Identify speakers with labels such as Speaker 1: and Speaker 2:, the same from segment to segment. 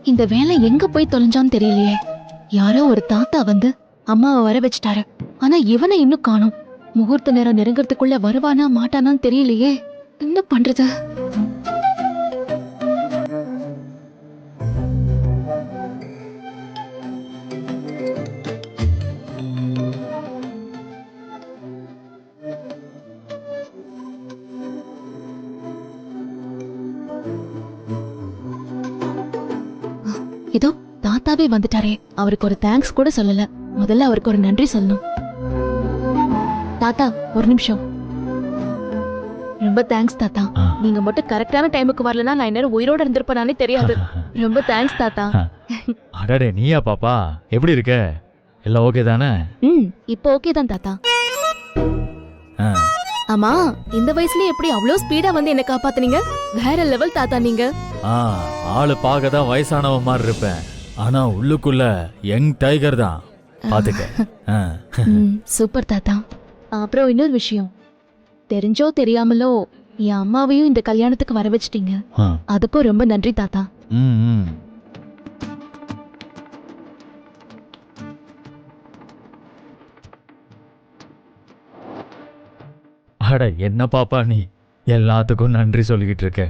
Speaker 1: இந்த வேலை எங்க போய் தொலைஞ்சான்னு தெரியலையே. யாரோ ஒரு தாத்தா வந்து அம்மாவை வர வச்சுட்டாரு. ஆனா இவனை இன்னும் காணோம். முகூர்த்த நேரம் நெருங்கறதுக்குள்ள வருவானா மாட்டானான்னு தெரியலையே. என்ன பண்றது? இதோ தாத்தாவே வந்துட்டாரே. அவருக்கு ஒரு தேங்க்ஸ் கூட சொல்லல. முதல்ல அவருக்கு ஒரு நன்றி சொல்லணும். தாத்தா ஒரு நிமிஷம். ரொம்ப தேங்க்ஸ் தாத்தா. நீங்க மட்டும் கரெக்டான டைமுக்கு வரலனா நான் இன்னும் உயிரோட இருந்திருப்பேனானே தெரியாது. ரொம்ப தேங்க்ஸ் தாத்தா.
Speaker 2: அடடே நீயா பாப்பா, எப்படி இருக்க? எல்லாம் ஓகே தானே?
Speaker 1: இப்போ ஓகே தான் தாத்தா. ஆமா, இந்த வயசுலயே எப்படி அவ்வளவு ஸ்பீடா வந்து என்ன காப்பாத்துனீங்க? வேற லெவல் தாத்தா நீங்க.
Speaker 2: ஆளு பார்க்க தான் வயசானவன் மாதிரி இருப்பேன், ஆனா உள்ளுக்குள்ள யங் டைகர் தான். பாத்துக்க.
Speaker 1: சூப்பர் தாத்தா. அப்புறம் இன்னொரு விஷயம், தெரிஞ்சோ தெரியாமலோ என் அம்மாவையும் இந்த கல்யாணத்துக்கு வர வச்சிட்டீங்க. அதுக்கும் ரொம்ப நன்றி தாத்தா.
Speaker 2: அட என்ன பாப்பா நீ எல்லாத்துக்கும் நன்றி சொல்லிக்கிட்டு இருக்க?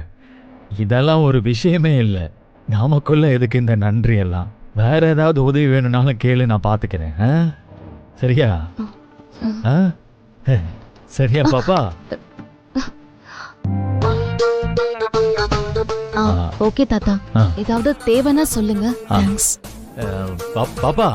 Speaker 2: இதெல்லாம் ஒரு விஷயமே இல்லை. நாமக்குள்ள எதுக்கு இந்த நன்றி எல்லாம்? வேற ஏதாவது உதவி வேணும்னாலும் கேளு, நான் பாத்துக்கிறேன். சரியா? சரியா பாப்பா?
Speaker 1: ஓகே தாத்தா. ஏதாவது தேவைன்னா சொல்லுங்க. தேங்க்ஸ்
Speaker 2: பாப்பா.